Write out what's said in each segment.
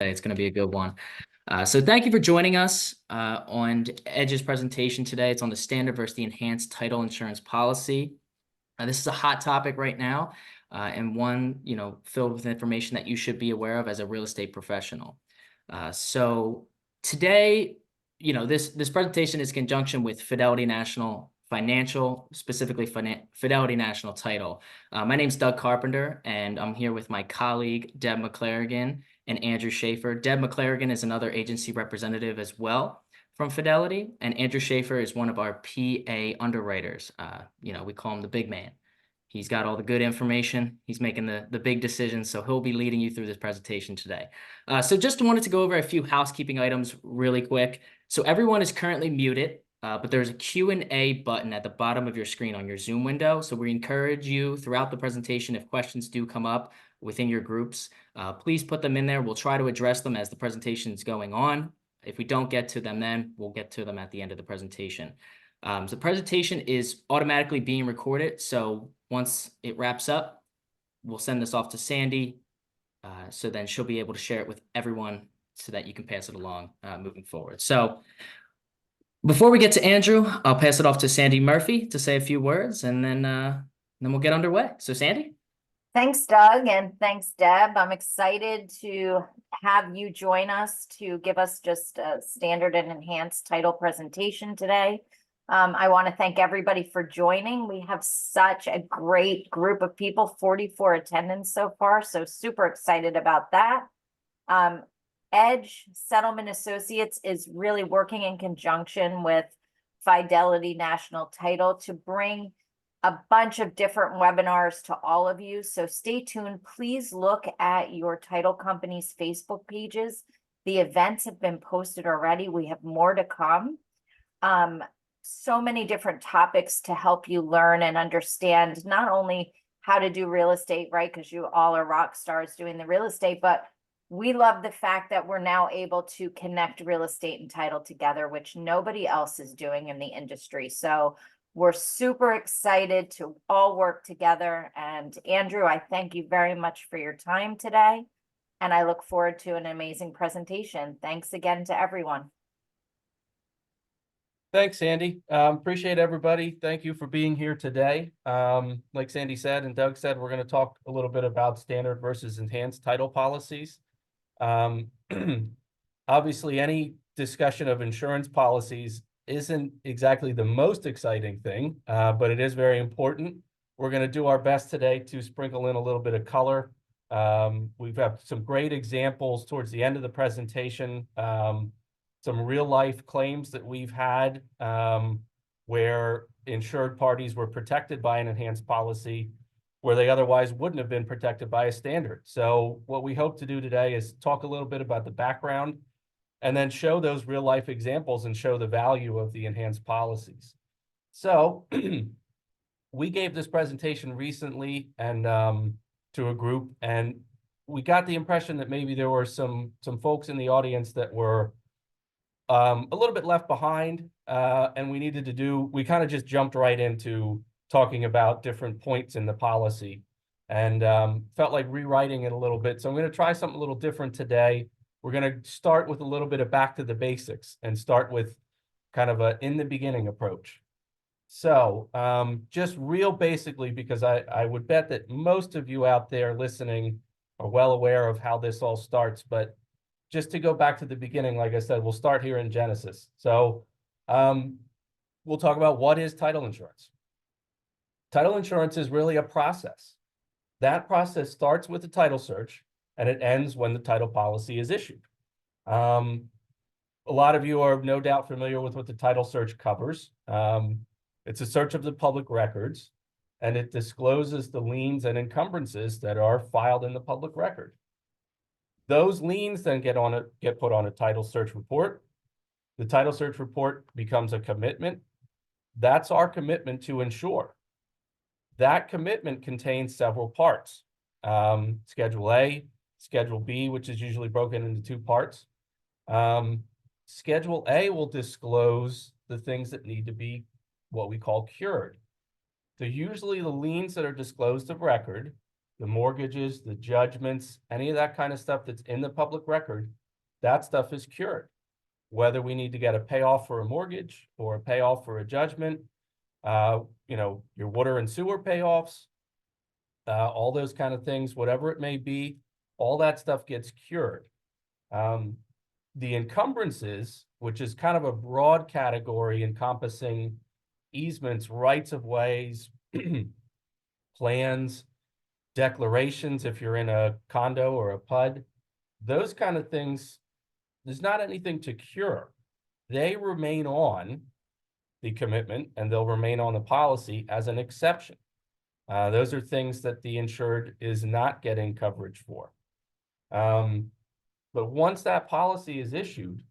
It's going to be a good one. So thank you for joining us on Edge's presentation today. It's on the standard versus the enhanced title insurance policy. This is a hot topic right now, and one filled with information that you should be aware of as a real estate professional. So today, this presentation is in conjunction with Fidelity National Financial, specifically Fidelity National Title. My name's Doug Carpenter, and I'm here with my colleague Deb McClarigan and Andrew Schaefer. Deb McClarigan is another agency representative as well from Fidelity, and Andrew Schaefer is one of our PA underwriters. We call him the big man. He's got all the good information. He's making the big decisions, so he'll be leading you through this presentation today. So just wanted to go over a few housekeeping items really quick. So everyone is currently muted, but there's a Q&A button at the bottom of your screen on your Zoom window. So we encourage you throughout the presentation, if questions do come up within your groups, please put them in there. We'll try to address them as the presentation is going on. If we don't get to them then, we'll get to them at the end of the presentation. So the presentation is automatically being recorded. So once it wraps up, we'll send this off to Sandy. So then she'll be able to share it with everyone so that you can pass it along moving forward. So before we get to Andrew, I'll pass it off to Sandy Murphy to say a few words, and then we'll get underway. So Sandy? Thanks, Doug, and thanks, Deb. I'm excited to have you join us to give us just a standard and enhanced title presentation today. I want to thank everybody for joining. We have such a great group of people, 44 attendants so far, so super excited about that. Edge Settlement Associates is really working in conjunction with Fidelity National Title to bring a bunch of different webinars to all of you. So stay tuned. Please look at your title company's Facebook pages. The events have been posted already. We have more to come. So many different topics to help you learn and understand not only how to do real estate, right? Because you all are rock stars doing the real estate, but we love the fact that we're now able to connect real estate and title together, which nobody else is doing in the industry. So we're super excited to all work together. And Andrew, I thank you very much for your time today. And I look forward to an amazing presentation. Thanks again to everyone. Thanks, Sandy. Appreciate everybody. Thank you for being here today. Like Sandy said and Doug said, we're going to talk a little bit about standard versus enhanced title policies. Obviously, any discussion of insurance policies isn't exactly the most exciting thing, but it is very important. We're going to do our best today to sprinkle in a little bit of color. We've got some great examples towards the end of the presentation. Some real life claims that we've had where insured parties were protected by an enhanced policy where they otherwise wouldn't have been protected by a standard. So what we hope to do today is talk a little bit about the background and then show those real life examples and show the value of the enhanced policies. So we gave this presentation recently and to a group, and we got the impression that maybe there were some folks in the audience that were a little bit left behind, and we kind of just jumped right into talking about different points in the policy and felt like rewriting it a little bit. So I'm going to try something a little different today. We're going to start with a little bit of back to the basics and start with kind of a in the beginning approach. So just real basically, because I would bet that most of you out there listening are well aware of how this all starts, but just to go back to the beginning, like I said, we'll start here in Genesis. So we'll talk about what is title insurance. Title insurance is really a process. That process starts with the title search and it ends when the title policy is issued. A lot of you are no doubt familiar with what the title search covers. It's a search of the public records, and it discloses the liens and encumbrances that are filed in the public record. Those liens then get put on a title search report. The title search report becomes a commitment. That's our commitment to insure. That commitment contains several parts. Schedule A, Schedule B, which is usually broken into two parts. Schedule A will disclose the things that need to be what we call cured. So usually the liens that are disclosed of record the mortgages, the judgments, any of that kind of stuff that's in the public record, that stuff is cured. Whether we need to get a payoff for a mortgage or a payoff for a judgment, your water and sewer payoffs, all those kind of things, whatever it may be, all that stuff gets cured. The encumbrances, which is kind of a broad category encompassing easements, rights of ways, plans, declarations, if you're in a condo or a PUD, those kind of things, there's not anything to cure. They remain on the commitment and they'll remain on the policy as an exception. Those are things that the insured is not getting coverage for. But once that policy is issued,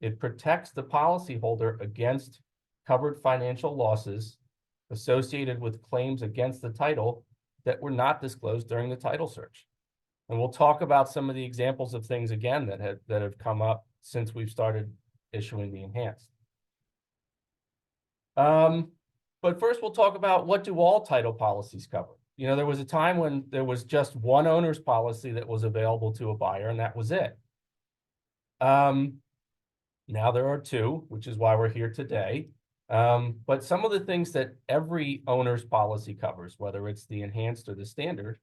it protects the policyholder against covered financial losses associated with claims against the title that were not disclosed during the title search. And we'll talk about some of the examples of things again that have come up since we've started issuing the enhanced. But first we'll talk about, what do all title policies cover? There was a time when there was just one owner's policy that was available to a buyer, and that was it. Now there are two, which is why we're here today. But some of the things that every owner's policy covers, whether it's the enhanced or the standard,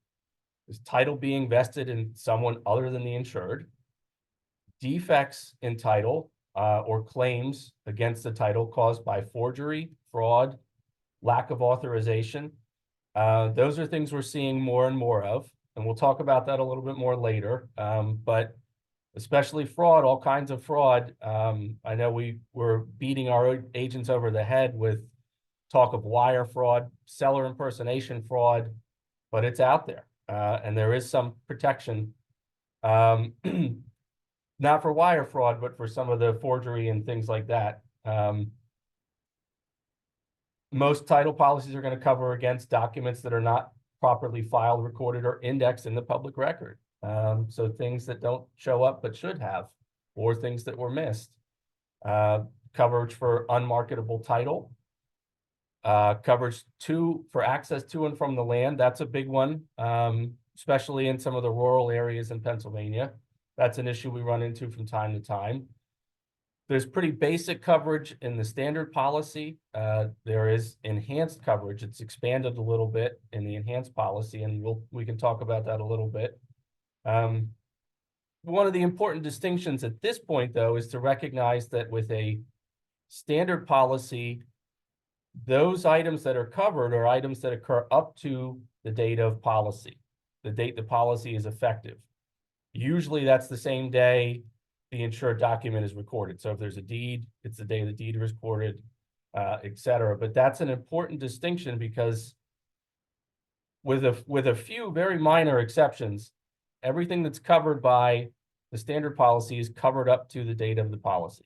is title being vested in someone other than the insured, defects in title or claims against the title caused by forgery, fraud, lack of authorization. Those are things we're seeing more and more of, and we'll talk about that a little bit more later. But especially fraud, all kinds of fraud. I know we were beating our agents over the head with talk of wire fraud, seller impersonation fraud, but it's out there. And there is some protection, not for wire fraud, but for some of the forgery and things like that. Most title policies are going to cover against documents that are not properly filed, recorded, or indexed in the public record. So things that don't show up but should have, or things that were missed. Coverage for unmarketable title. Coverage for access to and from the land. That's a big one, especially in some of the rural areas in Pennsylvania. That's an issue we run into from time to time. There's pretty basic coverage in the standard policy. There is enhanced coverage. It's expanded a little bit in the enhanced policy, and we can talk about that a little bit. One of the important distinctions at this point, though, is to recognize that with a standard policy, those items that are covered are items that occur up to the date of policy, the date the policy is effective. Usually that's the same day the insured document is recorded. So if there's a deed, it's the day the deed is recorded, et cetera. But that's an important distinction because with a few very minor exceptions, everything that's covered by the standard policy is covered up to the date of the policy.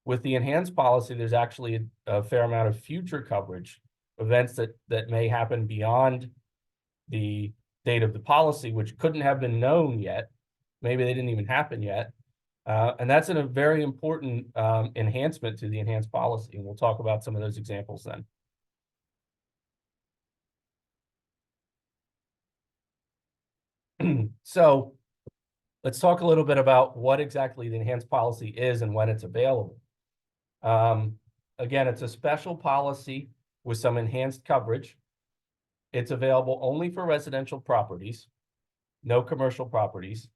With the enhanced policy, there's actually a fair amount of future coverage, events that may happen beyond the date of the policy, which couldn't have been known yet. Maybe they didn't even happen yet. And that's a very important enhancement to the enhanced policy. And we'll talk about some of those examples then. So let's talk a little bit about what exactly the enhanced policy is and when it's available. Again, it's a special policy with some enhanced coverage. It's available only for residential properties, no commercial properties.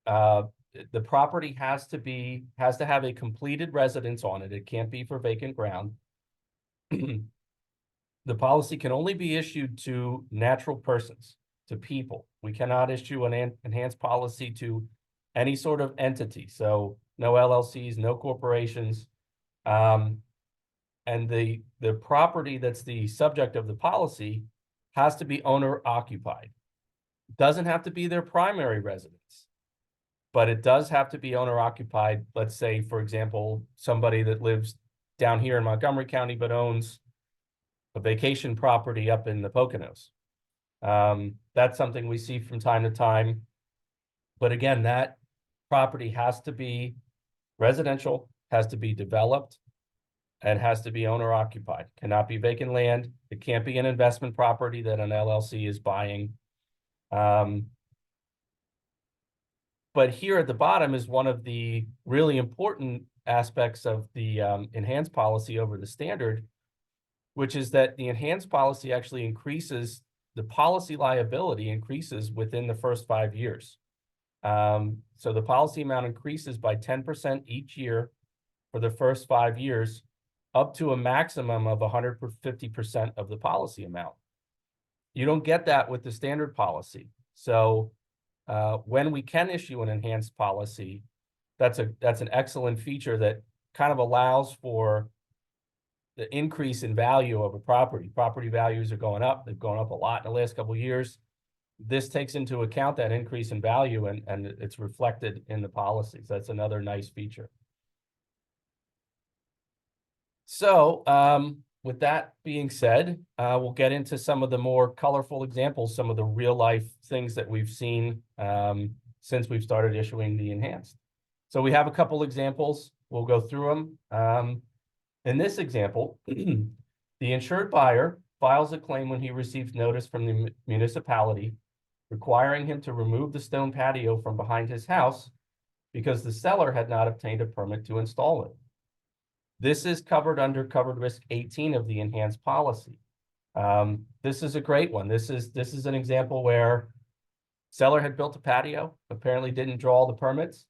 The property has to have a completed residence on it. It can't be for vacant ground. The policy can only be issued to natural persons, to people. We cannot issue an enhanced policy to any sort of entity. So no LLCs, no corporations. And the property that's the subject of the policy has to be owner occupied. It doesn't have to be their primary residence, but it does have to be owner occupied. Let's say, for example, somebody that lives down here in Montgomery County, but owns a vacation property up in the Poconos. That's something we see from time to time. But again, that property has to be residential, has to be developed, and has to be owner occupied. Cannot be vacant land. It can't be an investment property that an LLC is buying. But here at the bottom is one of the really important aspects of the enhanced policy over the standard, which is that the enhanced policy actually increases, the policy liability increases within the first 5 years. So the policy amount increases by 10% each year for the first 5 years, up to a maximum of 150% of the policy amount. You don't get that with the standard policy. So when we can issue an enhanced policy, that's an excellent feature that kind of allows for the increase in value of a property. Property values are going up. They've gone up a lot in the last couple of years. This takes into account that increase in value, and it's reflected in the policies. That's another nice feature. So with that being said, we'll get into some of the more colorful examples, some of the real life things that we've seen since we've started issuing the enhanced. So we have a couple examples. We'll go through them. In this example, the insured buyer files a claim when he receives notice from the municipality requiring him to remove the stone patio from behind his house because the seller had not obtained a permit to install it. This is covered under covered risk 18 of the enhanced policy. This is a great one. This is an example where seller had built a patio, apparently didn't draw all the permits.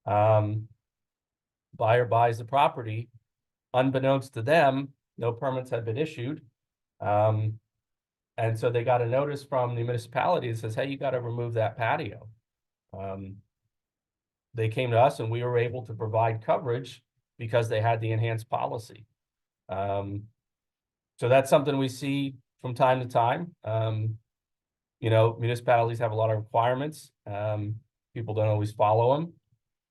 Buyer buys the property. Unbeknownst to them, no permits had been issued. And so they got a notice from the municipality that says, hey, you got to remove that patio. They came to us and we were able to provide coverage because they had the enhanced policy. So that's something we see from time to time. You know, municipalities have a lot of requirements. People don't always follow them.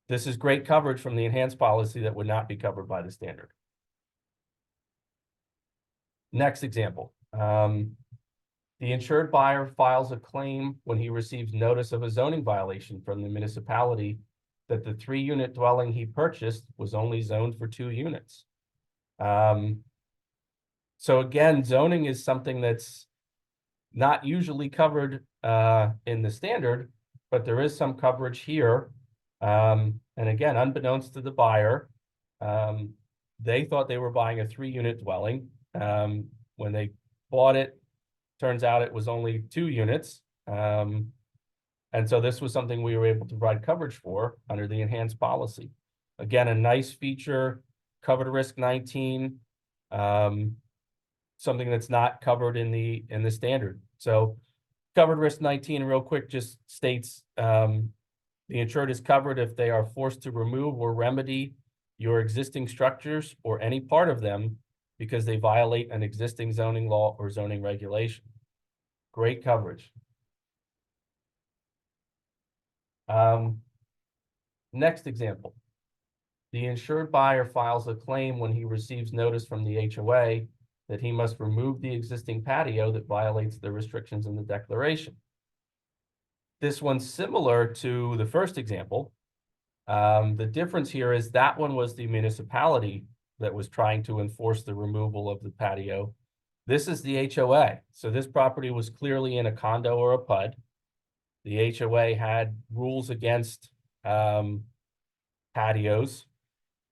This is great coverage from the enhanced policy that would not be covered by the standard. Next example. The insured buyer files a claim when he receives notice of a zoning violation from the municipality that the 3-unit dwelling he purchased was only zoned for 2 units. So again, zoning is something that's not usually covered in the standard, but there is some coverage here. And again, unbeknownst to the buyer, they thought they were buying a 3-unit dwelling. When they bought it, turns out it was only 2 units. And so this was something we were able to provide coverage for under the enhanced policy. Again, a nice feature, covered risk 19, something that's not covered in the standard. So covered risk 19 real quick just states the insured is covered if they are forced to remove or remedy your existing structures or any part of them because they violate an existing zoning law or zoning regulation. Great coverage. Next example. The insured buyer files a claim when he receives notice from the HOA that he must remove the existing patio that violates the restrictions in the declaration. This one's similar to the first example. The difference here is that one was the municipality that was trying to enforce the removal of the patio. This is the HOA. So this property was clearly in a condo or a PUD. The HOA had rules against patios.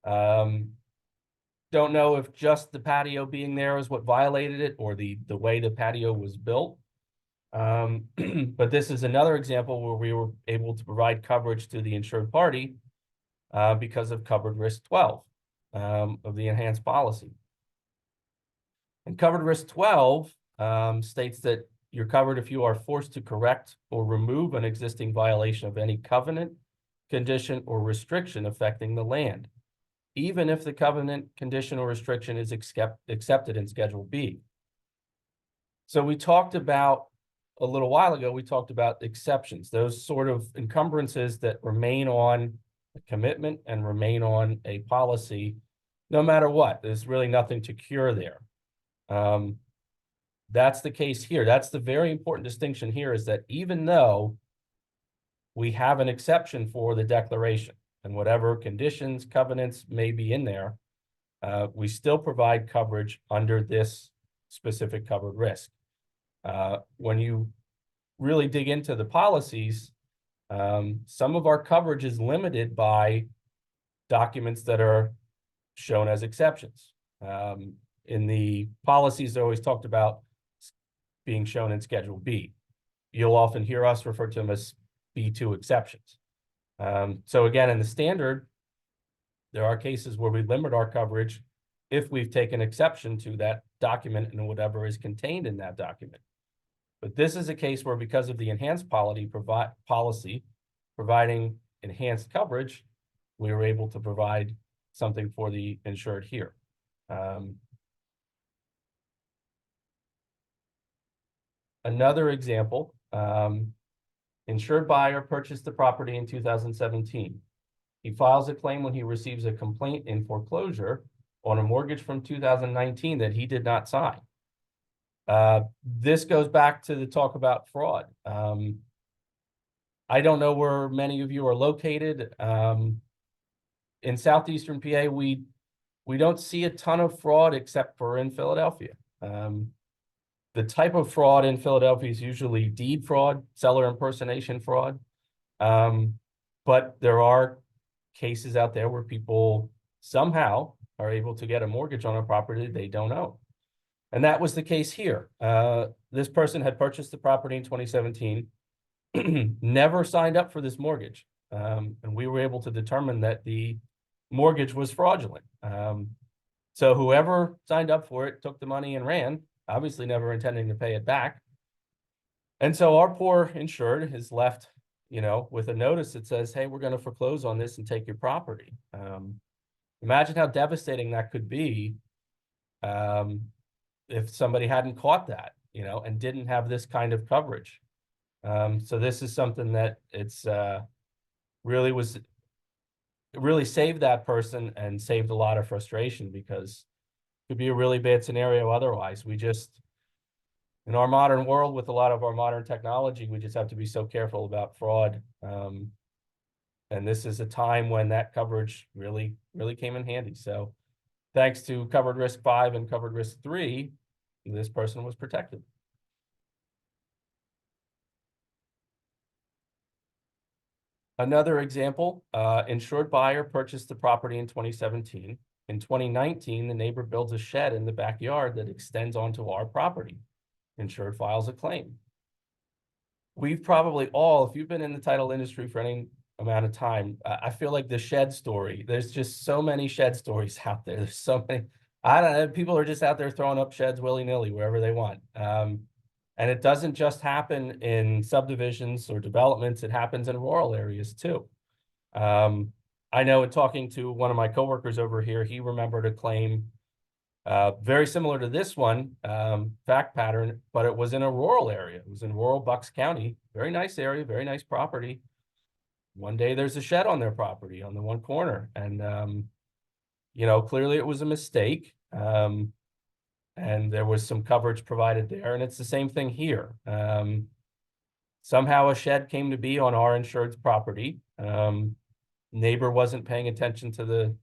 Don't know if just the patio being there is what violated it or the way the patio was built. But this is another example where we were able to provide coverage to the insured party because of covered risk 12 of the enhanced policy. And covered risk 12 states that you're covered if you are forced to correct or remove an existing violation of any covenant, condition, or restriction affecting the land, even if the covenant, condition, or restriction is accepted in Schedule B. So we talked about, a little while ago, we talked about exceptions, those sort of encumbrances that remain on a commitment and remain on a policy, no matter what. There's really nothing to cure there. That's the case here. That's the very important distinction here, is that even though we have an exception for the declaration and whatever conditions, covenants may be in there, we still provide coverage under this specific covered risk. When you really dig into the policies, some of our coverage is limited by documents that are shown as exceptions. In the policies, they're always talked about being shown in Schedule B. You'll often hear us refer to them as B2 exceptions. So again, in the standard, there are cases where we limit our coverage if we've taken exception to that document and whatever is contained in that document. But this is a case where, because of the enhanced policy providing enhanced coverage, we were able to provide something for the insured here. Another example, insured buyer purchased the property in 2017. He files a claim when he receives a complaint in foreclosure on a mortgage from 2019 that he did not sign. This goes back to the talk about fraud. I don't know where many of you are located. In Southeastern PA, we don't see a ton of fraud except for in Philadelphia. The type of fraud in Philadelphia is usually deed fraud, seller impersonation fraud. But there are cases out there where people somehow are able to get a mortgage on a property they don't own. And that was the case here. This person had purchased the property in 2017, never signed up for this mortgage. And we were able to determine that the mortgage was fraudulent. So whoever signed up for it took the money and ran, obviously never intending to pay it back. And so our poor insured is left, with a notice that says, hey, we're going to foreclose on this and take your property. Imagine how devastating that could be if somebody hadn't caught that, and didn't have this kind of coverage. So this is something that really saved that person and saved a lot of frustration, because it could be a really bad scenario otherwise. In our modern world, with a lot of our modern technology, we just have to be so careful about fraud. And this is a time when that coverage really, really came in handy. So thanks to Covered Risk 5 and Covered Risk 3, this person was protected. Another example, insured buyer purchased the property in 2017. In 2019, the neighbor builds a shed in the backyard that extends onto our property. Insured files a claim. We've probably all, if you've been in the title industry for any amount of time, I feel like the shed story, there's just so many shed stories out there. There's so many, I don't know, people are just out there throwing up sheds willy-nilly wherever they want. And it doesn't just happen in subdivisions or developments, it happens in rural areas too. I know in talking to one of my coworkers over here, he remembered a claim very similar to this one, fact pattern, but it was in a rural area. It was in rural Bucks County, very nice area, very nice property. One day there's a shed on their property on the one corner, and clearly it was a mistake. And there was some coverage provided there, and it's the same thing here. Somehow a shed came to be on our insured's property. Neighbor wasn't paying attention to the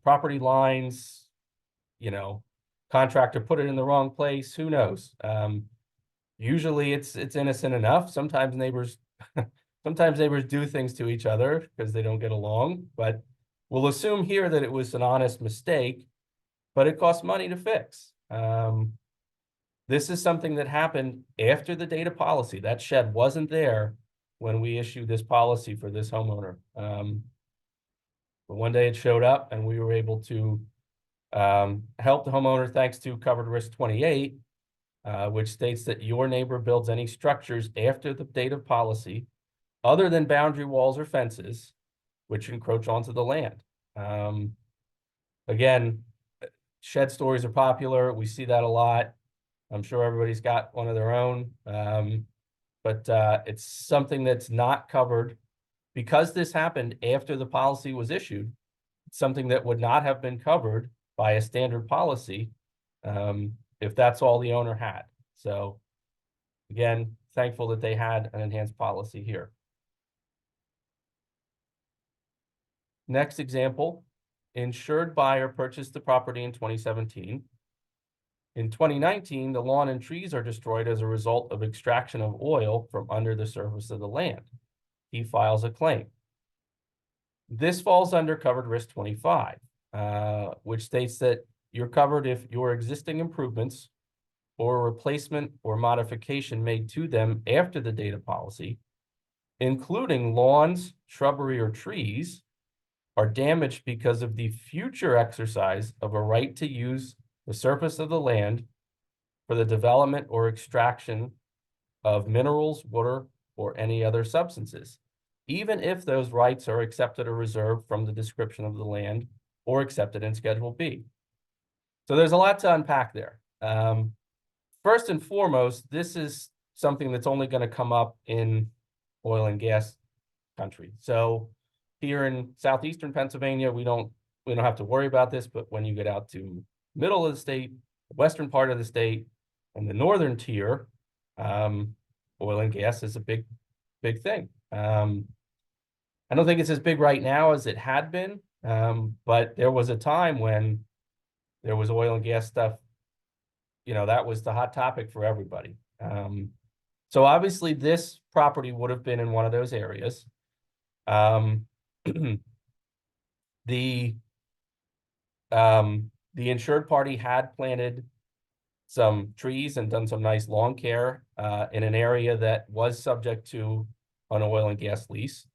property lines, contractor put it in the wrong place, who knows? Usually it's innocent enough. Sometimes neighbors do things to each other because they don't get along, but we'll assume here that it was an honest mistake, but it costs money to fix. This is something that happened after the date of policy. That shed wasn't there when we issued this policy for this homeowner. But one day it showed up, and we were able to help the homeowner thanks to Covered Risk 28, which states that your neighbor builds any structures after the date of policy other than boundary walls or fences which encroach onto the land. Again, shed stories are popular. We see that a lot. I'm sure everybody's got one of their own, but it's something that's not covered. Because this happened after the policy was issued, it's something that would not have been covered by a standard policy if that's all the owner had. So again, thankful that they had an enhanced policy here. Next example, insured buyer purchased the property in 2017. In 2019, the lawn and trees are destroyed as a result of extraction of oil from under the surface of the land. He files a claim. This falls under covered risk 25, which states that you're covered if your existing improvements or replacement or modification made to them after the date of policy, including lawns, shrubbery, or trees, are damaged because of the future exercise of a right to use the surface of the land for the development or extraction of minerals, water, or any other substances, even if those rights are accepted or reserved from the description of the land or accepted in Schedule B. So there's a lot to unpack there. First and foremost, this is something that's only going to come up in oil and gas country. So here in southeastern Pennsylvania, we don't have to worry about this, but when you get out to middle of the state, the western part of the state, and the northern tier, oil and gas is a big thing. I don't think it's as big right now as it had been, but there was a time when there was oil and gas stuff. You know, that was the hot topic for everybody. So obviously this property would have been in one of those areas. The insured party had planted some trees and done some nice lawn care in an area that was subject to an oil and gas lease.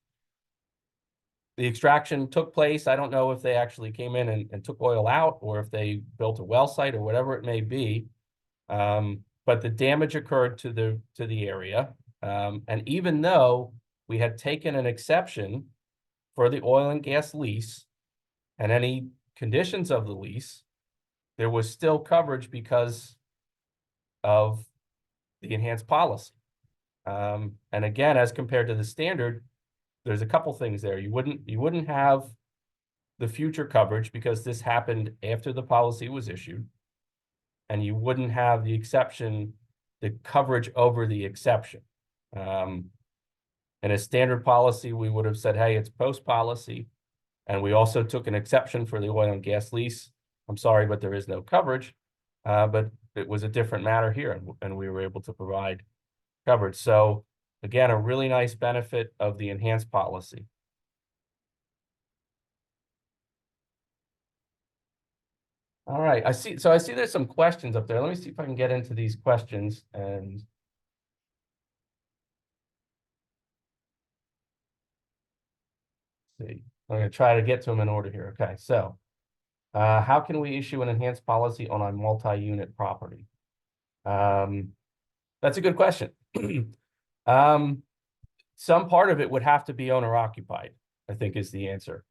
The extraction took place. I don't know if they actually came in and took oil out or if they built a well site or whatever it may be. But the damage occurred to the area. And even though we had taken an exception for the oil and gas lease and any conditions of the lease, there was still coverage because of the enhanced policy. And again, as compared to the standard, there's a couple things there. You wouldn't have the future coverage because this happened after the policy was issued. And you wouldn't have the exception, the coverage over the exception. In a standard policy, we would have said, hey, it's post policy. And we also took an exception for the oil and gas lease. I'm sorry, but there is no coverage. But it was a different matter here, and we were able to provide coverage. So again, a really nice benefit of the enhanced policy. All right, I see there's some questions up there. Let me see if I can get into these questions and see. I'm going to try to get to them in order here. Okay, so how can we issue an enhanced policy on a multi-unit property? That's a good question. Some part of it would have to be owner occupied, I think is the answer.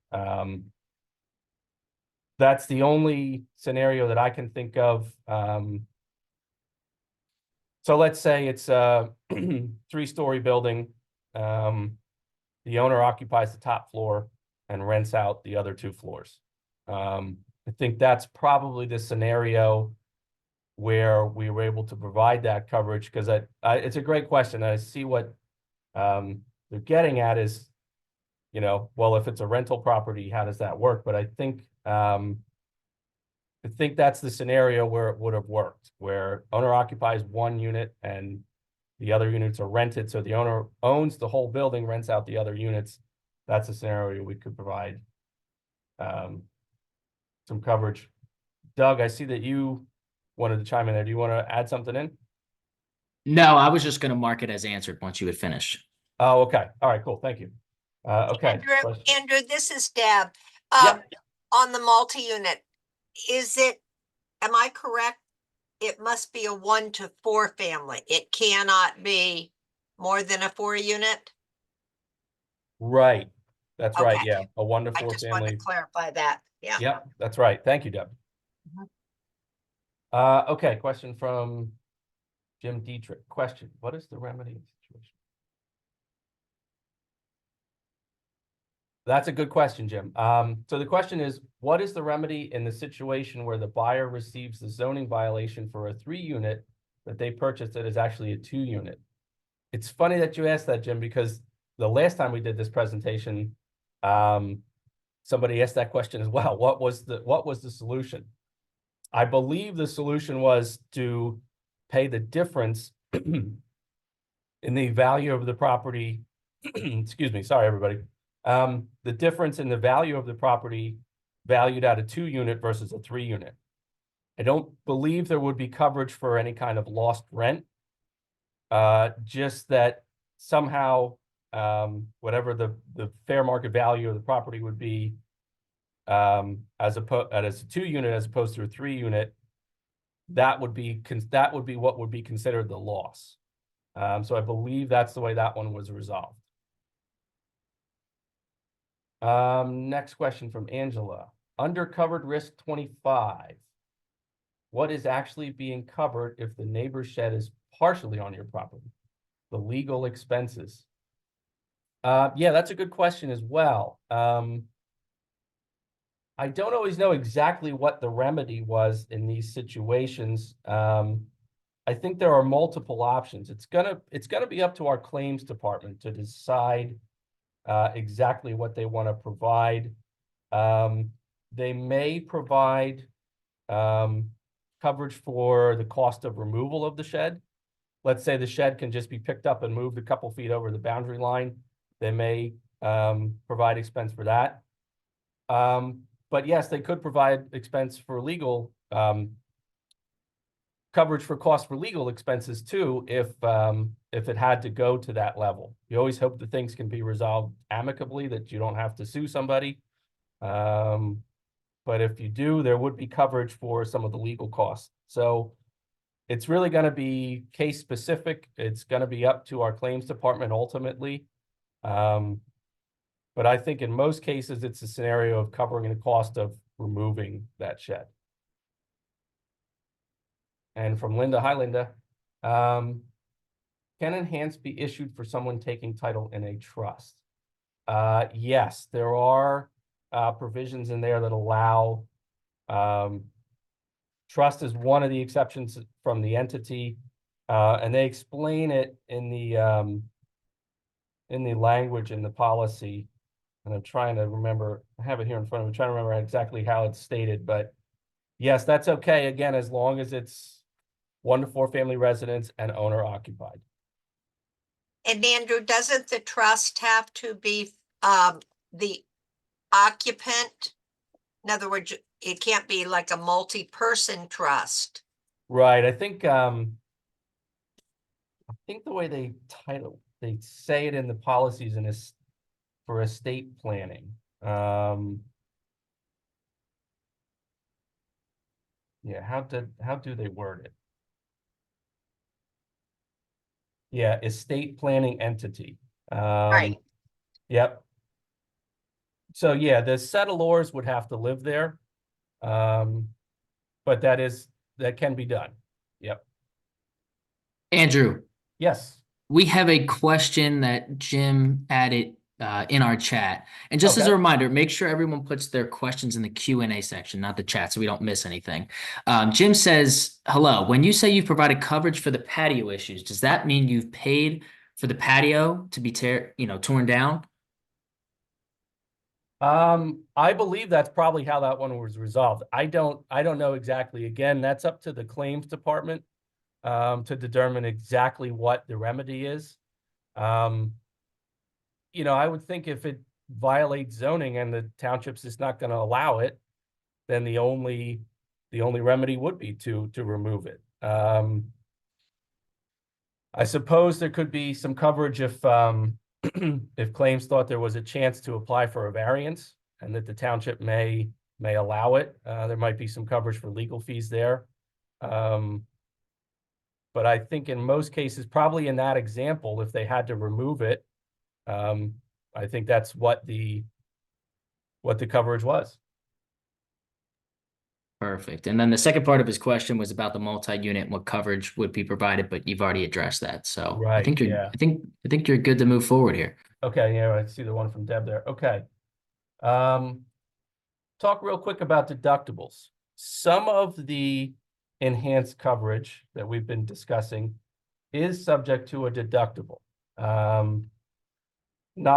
That's the only scenario that I can think of. So let's say it's a 3-story building. The owner occupies the top floor and rents out the other 2 floors. I think that's probably the scenario where we were able to provide that coverage, because it's a great question. I see what they're getting at is, you know, well, if it's a rental property, how does that work? But I think that's the scenario where it would have worked, where owner occupies 1 unit and the other units are rented. So the owner owns the whole building, rents out the other units. That's a scenario we could provide some coverage. Doug, I see that you wanted to chime in there. Do you want to add something in? No, I was just going to mark it as answered once you had finished. Oh, okay. All right, cool. Thank you. Okay. Andrew, this is Deb. Yep. On the multi-unit, am I correct? It must be a 1 to 4 family. It cannot be more than a 4-unit. Right. That's right. Okay. Yeah. A 1 to 4 I just wanted family. to clarify that. Yeah. Yep. That's right. Thank you, Deb. Mhm. Okay. Question from Jim Dietrich. Question: what is the remedy in the situation? That's a good question, Jim. So the question is, what is the remedy in the situation where the buyer receives the zoning violation for a 3-unit that they purchased that is actually a 2-unit? It's funny that you asked that, Jim, because the last time we did this presentation, somebody asked that question as well. What was the solution? I believe the solution was to pay the difference in the value of the property. Excuse me, sorry, everybody. The difference in the value of the property valued at a 2-unit versus a 3-unit. I don't believe there would be coverage for any kind of lost rent. Just that somehow, whatever the fair market value of the property would be, as a 2-unit as opposed to a 3-unit, that would be what would be considered the loss. So I believe that's the way that one was resolved. Next question from Angela. Under covered risk 25. What is actually being covered if the neighbor's shed is partially on your property? The legal expenses. Yeah, that's a good question as well. I don't always know exactly what the remedy was in these situations. I think there are multiple options. It's gonna be up to our claims department to decide exactly what they want to provide. They may provide coverage for the cost of removal of the shed. Let's say the shed can just be picked up and moved a couple feet over the boundary line. They may provide expense for that. But yes, they could provide expense for legal coverage for costs for legal expenses too, if it had to go to that level. You always hope that things can be resolved amicably, that you don't have to sue somebody. But if you do, there would be coverage for some of the legal costs. So it's really going to be case specific. It's going to be up to our claims department ultimately. But I think in most cases, it's a scenario of covering the cost of removing that shed. And from Linda, hi Linda. Can enhance be issued for someone taking title in a trust? Yes, there are provisions in there that allow trust is one of the exceptions from the entity, and they explain it in the language in the policy. And I'm trying to remember, I have it here in front of me, I'm trying to remember exactly how it's stated, but yes, that's okay, again, as long as it's 1 to 4 family residence and owner occupied. And Andrew, doesn't the trust have to be the occupant? In other words, it can't be like a multi-person trust. Right, I think the way they say it in the policies in this for estate planning. Yeah, how do they word it? Yeah, estate planning entity. Right. Yep. So yeah, the settlors would have to live there. But that can be done. Yep. Andrew, Yes. we have a question that Jim added in our chat. And just as a Okay. reminder, make sure everyone puts their questions in the Q&A section, not the chat, so we don't miss anything. Jim says, hello, when you say you've provided coverage for the patio issues, does that mean you've paid for the patio to be torn down? I believe that's probably how that one was resolved. I don't know exactly. Again, that's up to the claims department to determine exactly what the remedy is. I would think if it violates zoning and the township's just not going to allow it, then the only remedy would be to remove it. I suppose there could be some coverage if if claims thought there was a chance to apply for a variance and that the township may allow it. There might be some coverage for legal fees there. But I think in most cases, probably in that example, if they had to remove it, I think that's what the coverage was. Perfect. And then the second part of his question was about the multi-unit and what coverage would be provided, but you've already addressed that. So Right, I think yeah. I think you're good to move forward here. Okay, yeah, I see the one from Deb there. Okay. Talk real quick about deductibles. Some of the enhanced coverage that we've been discussing is subject to a deductible. Not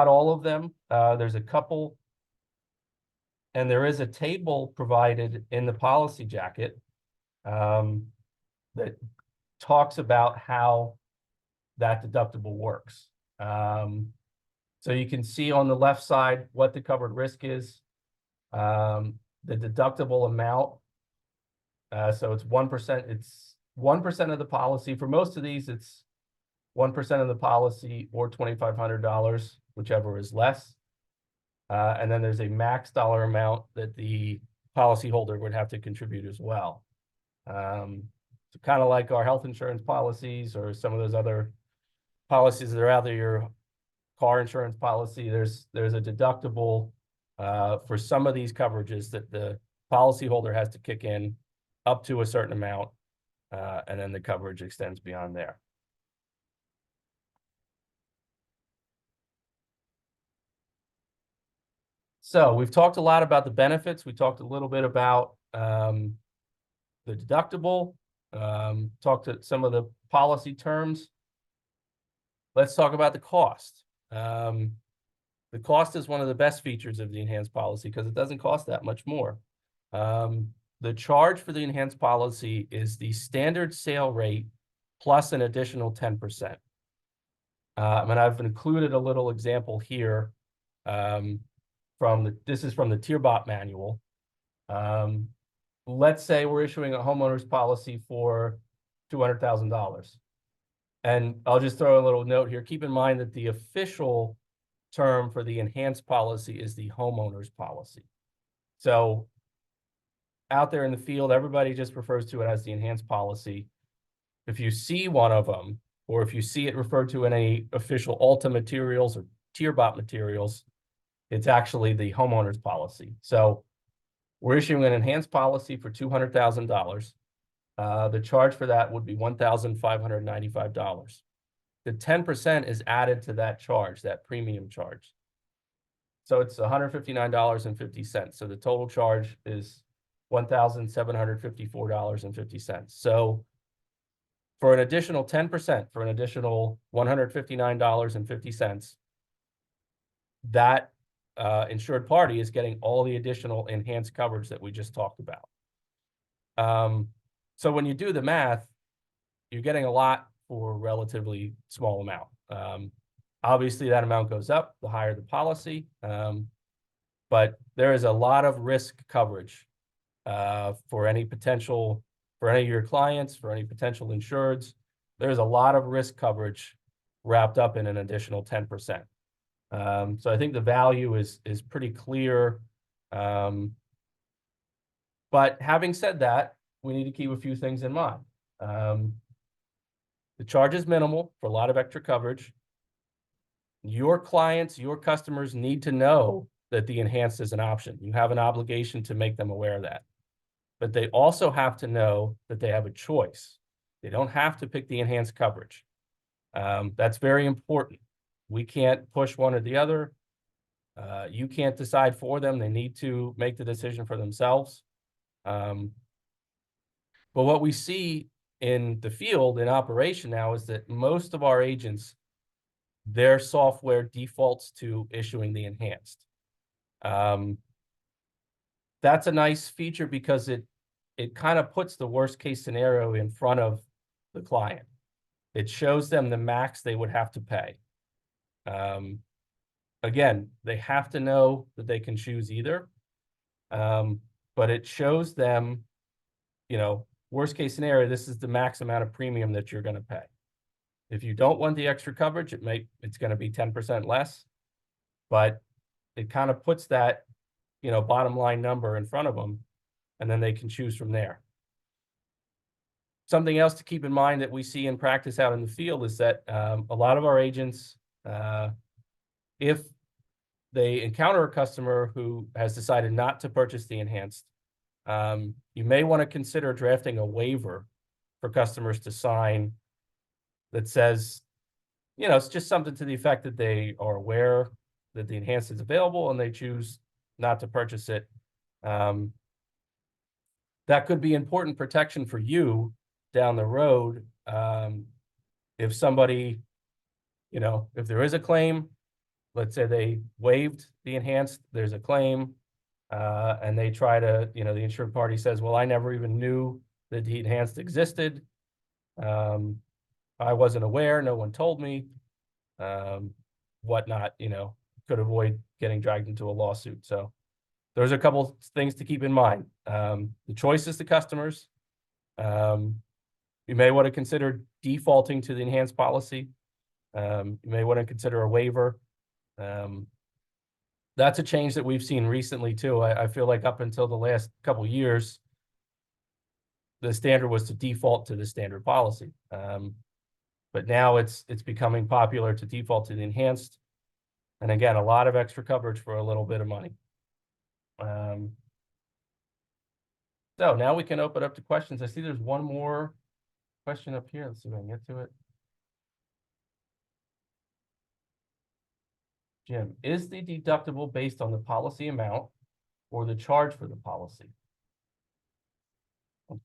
all of them. There's a couple, and there is a table provided in the policy jacket that talks about how that deductible works. So you can see on the left side what the covered risk is, the deductible amount. So it's 1%. It's 1% of the policy. For most of these, it's 1% of the policy or $2,500, whichever is less. And then there's a max dollar amount that the policyholder would have to contribute as well. So kind of like our health insurance policies or some of those other policies that are out there, your car insurance policy, there's a deductible for some of these coverages that the policyholder has to kick in up to a certain amount, and then the coverage extends beyond there. So we've talked a lot about the benefits. We talked a little bit about the deductible, talked to some of the policy terms. Let's talk about the cost. The cost is one of the best features of the enhanced policy because it doesn't cost that much more. The charge for the enhanced policy is the standard sale rate plus an additional 10%. And I've included a little example here this is from the Tierbot manual. Let's say we're issuing a homeowner's policy for $200,000. And I'll just throw a little note here. Keep in mind that the official term for the enhanced policy is the homeowner's policy. So out there in the field, everybody just refers to it as the enhanced policy. If you see one of them, or if you see it referred to in any official Alta materials or Tierbot materials, it's actually the homeowner's policy. So we're issuing an enhanced policy for $200,000. The charge for that would be $1,595. The 10% is added to that charge, that premium charge. So it's $159.50. So the total charge is $1,754.50. So for an additional 10%, for an additional $159.50, that insured party is getting all the additional enhanced coverage that we just talked about. So when you do the math, you're getting a lot for a relatively small amount. Obviously, that amount goes up the higher the policy, but there is a lot of risk coverage for any of your clients, for any potential insureds. There's a lot of risk coverage wrapped up in an additional 10%. So I think the value is pretty clear. But having said that, we need to keep a few things in mind. The charge is minimal for a lot of extra coverage. Your clients, your customers need to know that the enhanced is an option. You have an obligation to make them aware of that. But they also have to know that they have a choice. They don't have to pick the enhanced coverage. That's very important. We can't push one or the other. You can't decide for them. They need to make the decision for themselves. But what we see in the field, in operation now, is that most of our agents, their software defaults to issuing the enhanced. That's a nice feature because it kind of puts the worst case scenario in front of the client. It shows them the max they would have to pay. Again, they have to know that they can choose either, but it shows them, worst case scenario, this is the max amount of premium that you're going to pay. If you don't want the extra coverage, it's going to be 10% less, but it kind of puts that, bottom line number in front of them, and then they can choose from there. Something else to keep in mind that we see in practice out in the field is that a lot of our agents, if they encounter a customer who has decided not to purchase the enhanced, you may want to consider drafting a waiver for customers to sign that says, it's just something to the effect that they are aware that the enhanced is available and they choose not to purchase it. That could be important protection for you down the road. If somebody, if there is a claim, let's say they waived the enhanced, there's a claim, and they try to, the insured party says, well, I never even knew that the enhanced existed. I wasn't aware, no one told me, whatnot, could avoid getting dragged into a lawsuit. So there's a couple things to keep in mind. The choice is the customers. You may want to consider defaulting to the enhanced policy. You may want to consider a waiver. That's a change that we've seen recently too. I feel like up until the last couple years, the standard was to default to the standard policy. But now it's becoming popular to default to the enhanced. And again, a lot of extra coverage for a little bit of money. So now we can open up to questions. I see there's one more question up here. Let's see if I can get to it. Jim, is the deductible based on the policy amount or the charge for the policy?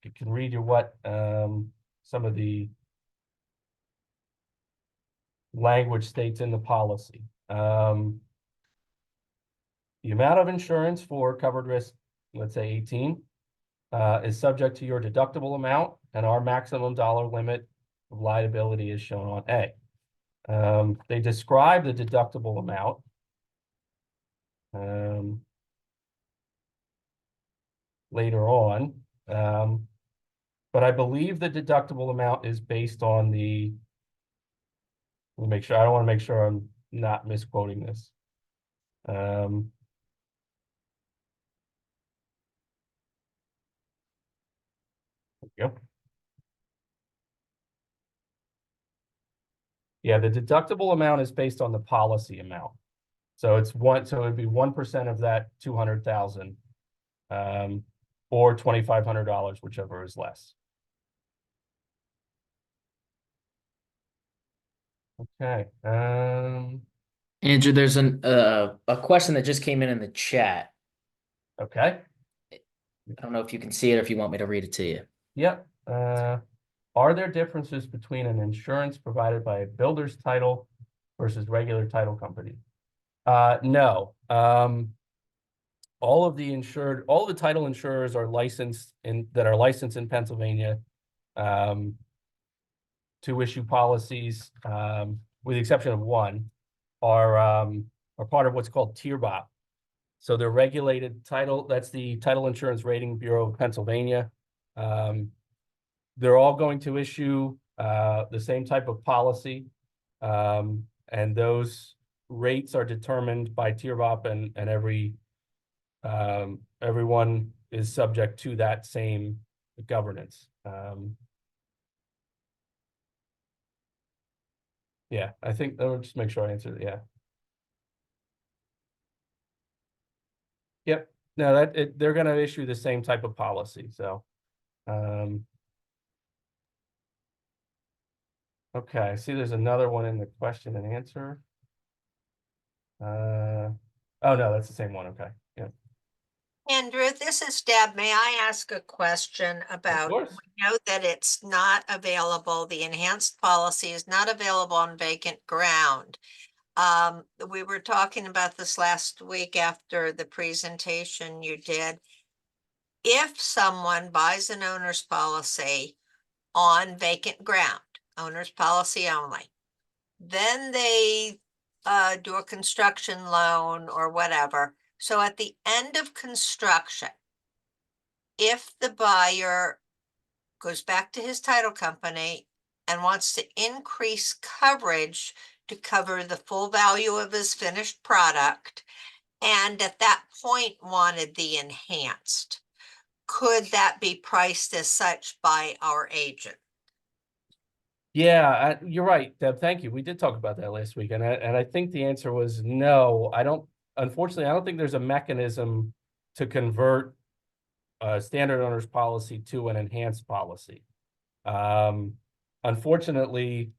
You can read your what some of the language states in the policy. The amount of insurance for covered risk, let's say 18, is subject to your deductible amount, and our maximum dollar limit of liability is shown on A. They describe the deductible amount. Later on, but I believe the deductible amount is based on the, let me make sure, I don't want to make sure I'm not misquoting this. Yep. Yeah, the deductible amount is based on the policy amount. So it's so it'd be 1% of that 200,000, or $2,500, whichever is less. Okay. Andrew, there's a question that just came in the chat. Okay. I don't know if you can see it or if you want me to read it to you. Yep. Are there differences between an insurance provided by a builder's title versus regular title company? No. All the title insurers are licensed in Pennsylvania to issue policies, with the exception of one, are part of what's called TIRBOP. So they're regulated title. That's the Title Insurance Rating Bureau of Pennsylvania. They're all going to issue the same type of policy, and those rates are determined by TIRBOP, and everyone is subject to that same governance. Yeah, I think I'll just make sure I answered it. Yeah. Yep. No, they're going to issue the same type of policy. So, okay. I see there's another one in the question and answer. Oh no, that's the same one. Okay. Yeah. Andrew, this is Deb. May I ask a question Of about, course. we know that it's not available, the enhanced policy is not available on vacant ground. We were talking about this last week after the presentation you did. If someone buys an owner's policy on vacant ground, owner's policy only, then they do a construction loan or whatever. So at the end of construction, if the buyer goes back to his title company and wants to increase coverage to cover the full value of his finished product, and at that point wanted the enhanced, could that be priced as such by our agent? Yeah, you're right, Deb. Thank you. We did talk about that last week, and I think the answer was no. Unfortunately, I don't think there's a mechanism to convert a standard owner's policy to an enhanced policy. Unfortunately,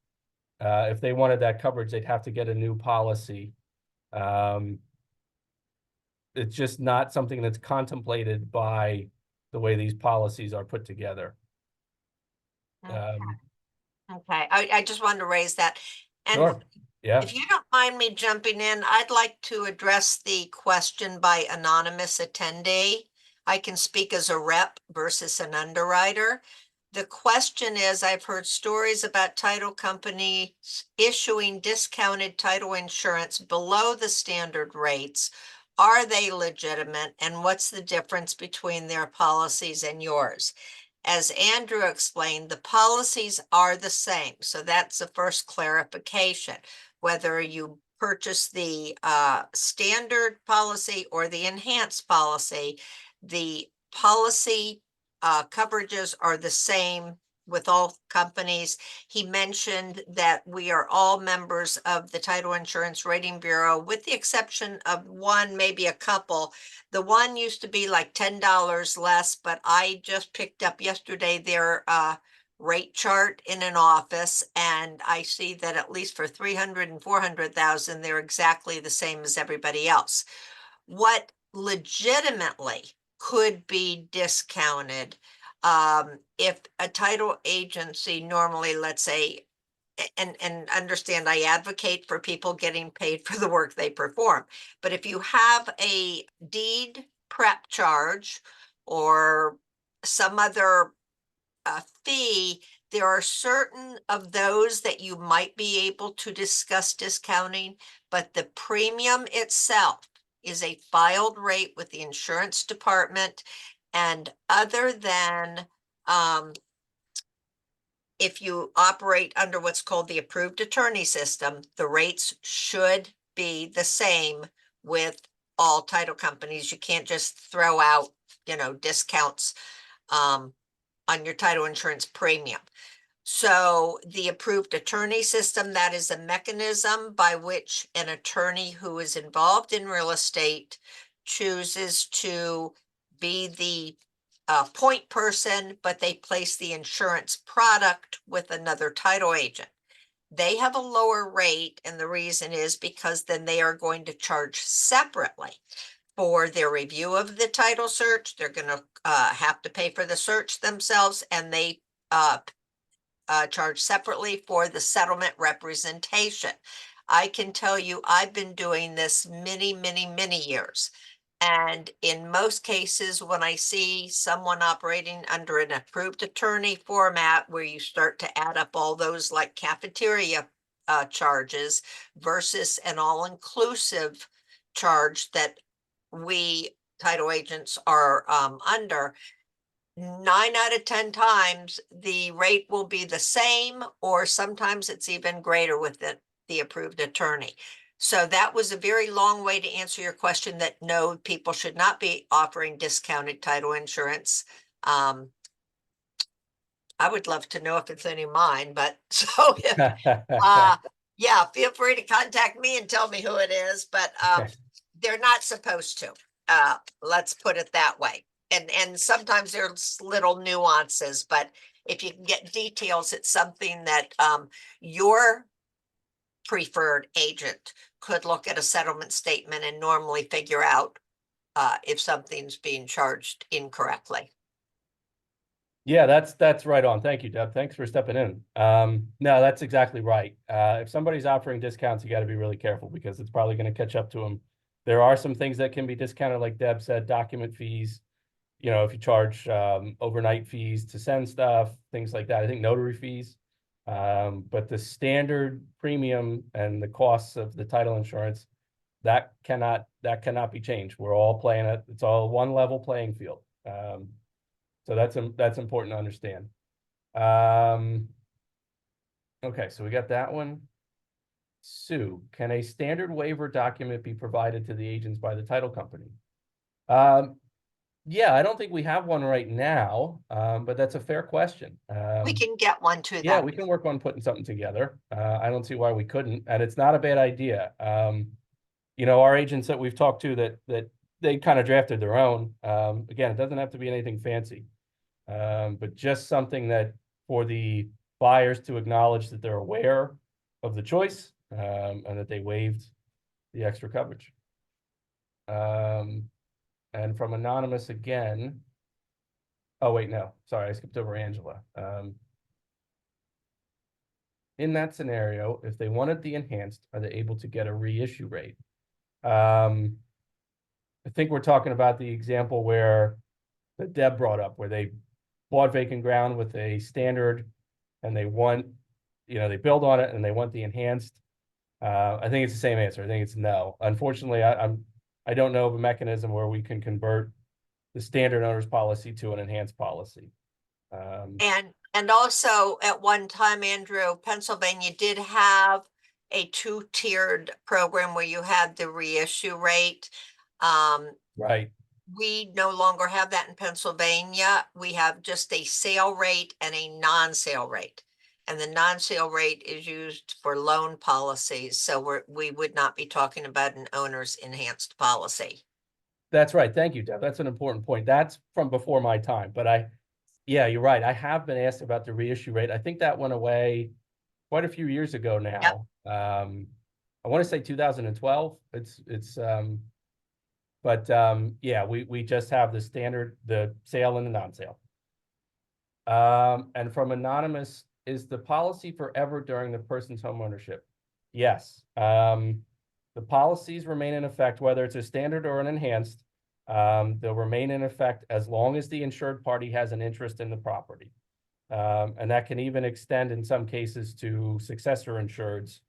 if they wanted that coverage, they'd have to get a new policy. It's just not something that's contemplated by the way these policies are put together. Okay, I just wanted to raise that. And Sure. Yeah. if you don't mind me jumping in, I'd like to address the question by anonymous attendee. I can speak as a rep versus an underwriter. The question is, I've heard stories about title companies issuing discounted title insurance below the standard rates. Are they legitimate? And what's the difference between their policies and yours? As Andrew explained, the policies are the same. So that's the first clarification. Whether you purchase the standard policy or the enhanced policy, the policy coverages are the same with all companies. He mentioned that we are all members of the Title Insurance Rating Bureau, with the exception of one, maybe a couple. The one used to be like $10 less, but I just picked up yesterday their rate chart in an office, and I see that at least for 300 and 400,000, they're exactly the same as everybody else. What legitimately could be discounted if a title agency normally, let's say, and understand, I advocate for people getting paid for the work they perform. But if you have a deed prep charge or some other fee, there are certain of those that you might be able to discuss discounting, but the premium itself is a filed rate with the insurance department. And other than if you operate under what's called the approved attorney system, the rates should be the same with all title companies. You can't just throw out, discounts on your title insurance premium. So the approved attorney system, that is a mechanism by which an attorney who is involved in real estate chooses to be the point person, but they place the insurance product with another title agent. They have a lower rate, and the reason is because then they are going to charge separately for their review of the title search. They're going to have to pay for the search themselves, and they charge separately for the settlement representation. I can tell you, I've been doing this many, many, many years. And in most cases, when I see someone operating under an approved attorney format where you start to add up all those like cafeteria charges versus an all-inclusive charge that we title agents are under, 9 out of 10 times the rate will be the same, or sometimes it's even greater with the approved attorney. So that was a very long way to answer your question that no, people should not be offering discounted title insurance. I would love to know if it's any of mine, but so if, yeah, feel free to contact me and tell me who it is, but they're not supposed to. Let's put it that way. And sometimes there's little nuances, but if you can get details, it's something that your preferred agent could look at a settlement statement and normally figure out if something's being charged incorrectly. Yeah, that's right on. Thank you, Deb. Thanks for stepping in. No, that's exactly right. If somebody's offering discounts, you got to be really careful because it's probably going to catch up to them. There are some things that can be discounted, like Deb said, document fees. If you charge overnight fees to send stuff, things like that. I think notary fees. But the standard premium and the costs of the title insurance, that cannot be changed. We're all playing it. It's all one level playing field. So that's important to understand. Okay, so we got that one. Sue, can a standard waiver document be provided to the agents by the title company? Yeah, I don't think we have one right now, but that's a fair question. We can get one to them. Yeah, we can work on putting something together. I don't see why we couldn't, and it's not a bad idea. Our agents that we've talked to that they kind of drafted their own. Again, it doesn't have to be anything fancy, but just something that for the buyers to acknowledge that they're aware of the choice, and that they waived the extra coverage. And from anonymous again. Oh, wait, no, sorry, I skipped over Angela. In that scenario, if they wanted the enhanced, are they able to get a reissue rate? I think we're talking about the example where that Deb brought up, where they bought vacant ground with a standard and they want, they build on it and they want the enhanced. I think it's the same answer. I think it's no. Unfortunately, I don't know of a mechanism where we can convert the standard owner's policy to an enhanced policy. And also at one time, Andrew, Pennsylvania did have a two-tiered program where you had the reissue rate. Right. We no longer have that in Pennsylvania. We have just a sale rate and a non-sale rate. And the non-sale rate is used for loan policies. So we would not be talking about an owner's enhanced policy. That's right. Thank you, Deb. That's an important point. That's from before my time, but yeah, you're right. I have been asked about the reissue rate. I think that went away quite a few years ago now. I want to say 2012. Yeah, we just have the standard, the sale and the non-sale. And from anonymous, is the policy forever during the person's home ownership? Yes. The policies remain in effect, whether it's a standard or an enhanced. They'll remain in effect as long as the insured party has an interest in the property. And that can even extend in some cases to successor insureds,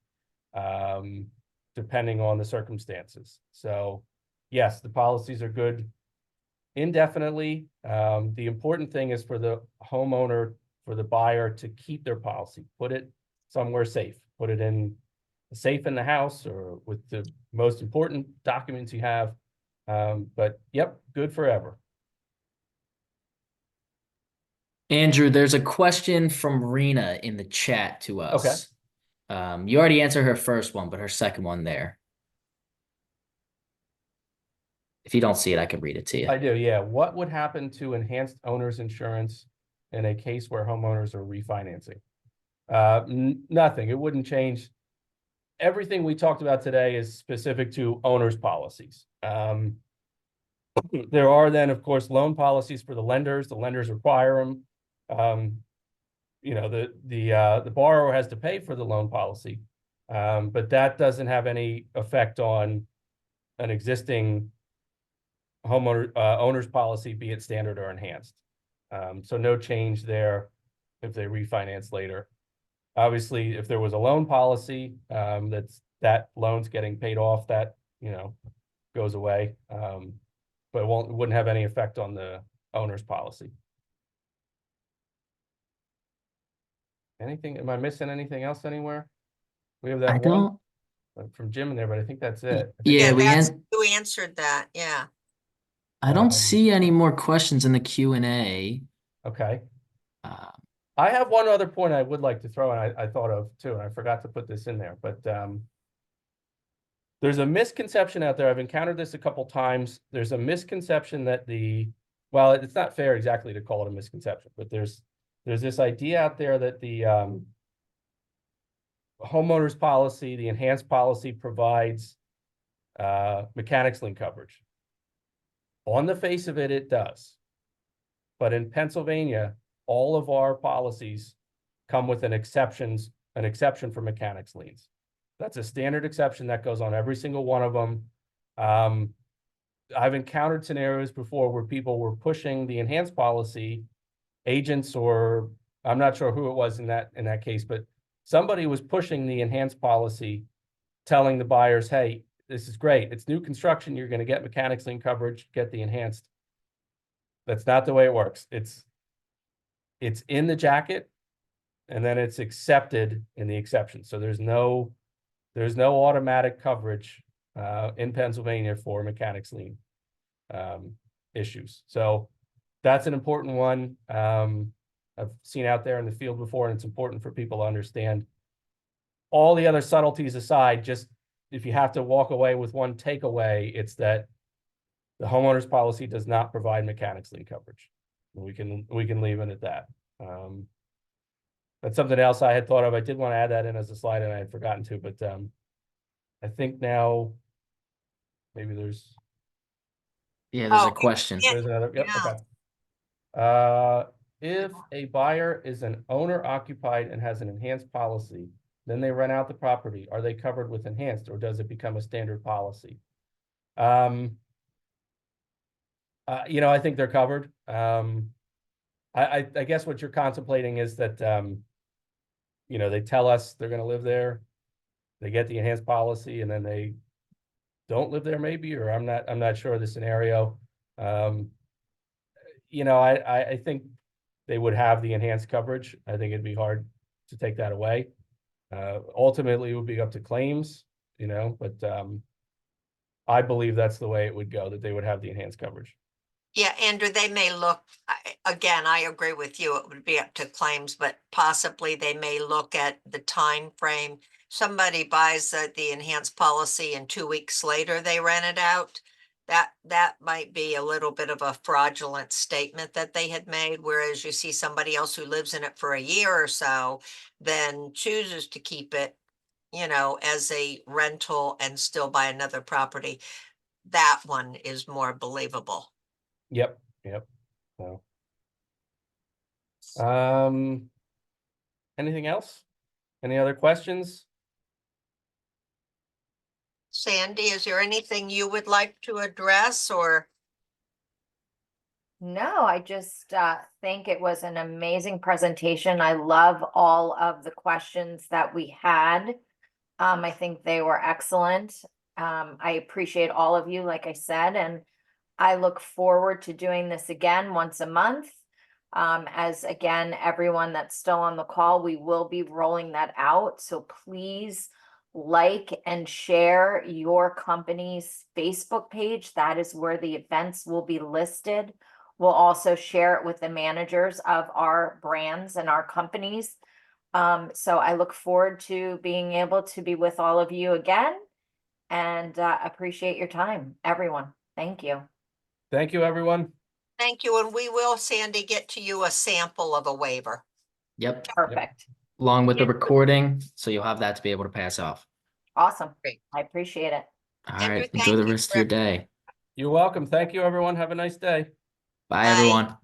depending on the circumstances. So yes, the policies are good indefinitely. The important thing is for the homeowner, for the buyer to keep their policy, put it somewhere safe, put it in a safe in the house or with the most important documents you have. But yep, good forever. Andrew, there's a question from Rena in the chat to us. You already answered her first one, but her second one there. If you don't see it, I can read it to you. I do, yeah. What would happen to enhanced owner's insurance in a case where homeowners are refinancing? Nothing. It wouldn't change. Everything we talked about today is specific to owner's policies. There are then, of course, loan policies for the lenders. The lenders require them. The borrower has to pay for the loan policy, but that doesn't have any effect on an existing owner's policy, be it standard or enhanced. So no change there if they refinance later. Obviously, if there was a loan policy, that loan's getting paid off, that goes away. But it wouldn't have any effect on the owner's policy. Anything? Am I missing anything else anywhere? We have that I one don't. from Jim in there, but I think that's it. Yeah, you answered that. Yeah. I don't see any more questions in the Q&A. Okay. Uh, I have one other point I would like to throw, and I thought of too, and I forgot to put this in there, but there's a misconception out there. I've encountered this a couple times. There's a misconception that well, it's not fair exactly to call it a misconception, but there's this idea out there that the homeowner's policy, the enhanced policy, provides mechanics lien coverage. On the face of it, it does. But in Pennsylvania, all of our policies come with an exception for mechanics liens. That's a standard exception that goes on every single one of them. I've encountered scenarios before where people were pushing the enhanced policy, agents, or I'm not sure who it was in that case, but somebody was pushing the enhanced policy, telling the buyers, hey, this is great. It's new construction. You're going to get mechanics lien coverage, get the enhanced. That's not the way it works. It's in the jacket, and then it's accepted in the exception. So there's no automatic coverage in Pennsylvania for mechanics lien issues. So that's an important one. I've seen out there in the field before, and it's important for people to understand. All the other subtleties aside, just if you have to walk away with one takeaway, it's that the homeowner's policy does not provide mechanics lien coverage. We can leave it at that. That's something else I had thought of. I did want to add that in as a slide, and I had forgotten to, but I think now maybe there's there's a question. there's another. Yep. Yeah. Okay. If a buyer is an owner occupied and has an enhanced policy, then they rent out the property. Are they covered with enhanced, or does it become a standard policy? I I think they're covered. I guess what you're contemplating is that, they tell us they're gonna live there. They get the enhanced policy and then they don't live there maybe, or I'm not sure of the scenario. I think they would have the enhanced coverage. I think it'd be hard to take that away. Ultimately, it would be up to claims, but I believe that's the way it would go, that they would have the enhanced coverage. Yeah, Andrew, they may look, again, I agree with you, it would be up to claims, but possibly they may look at the time frame. Somebody buys the enhanced policy and 2 weeks later they rent it out. That might be a little bit of a fraudulent statement that they had made, whereas you see somebody else who lives in it for a year or so, then chooses to keep it, as a rental and still buy another property. That one is more believable. Yep. So, anything else? Any other questions? Sandy, is there anything you would like to address or? No, I just think it was an amazing presentation. I love all of the questions that we had. I think they were excellent. I appreciate all of you, like I said, and I look forward to doing this again once a month. As again, everyone that's still on the call, we will be rolling that out. So please like and share your company's Facebook page. That is where the events will be listed. We'll also share it with the managers of our brands and our companies. So I look forward to being able to be with all of you again and appreciate your time, everyone. Thank you. Thank you, everyone. Thank you, and we will, Sandy, get to you a sample of a waiver. Yep, Perfect. along with the Yeah. recording, so you'll have that to be able to pass off. Awesome. Great. I appreciate it. All Andrew, right, enjoy thank the you rest of for your day. You're welcome. Thank you, everyone. Have a nice day. Bye, Bye. everyone.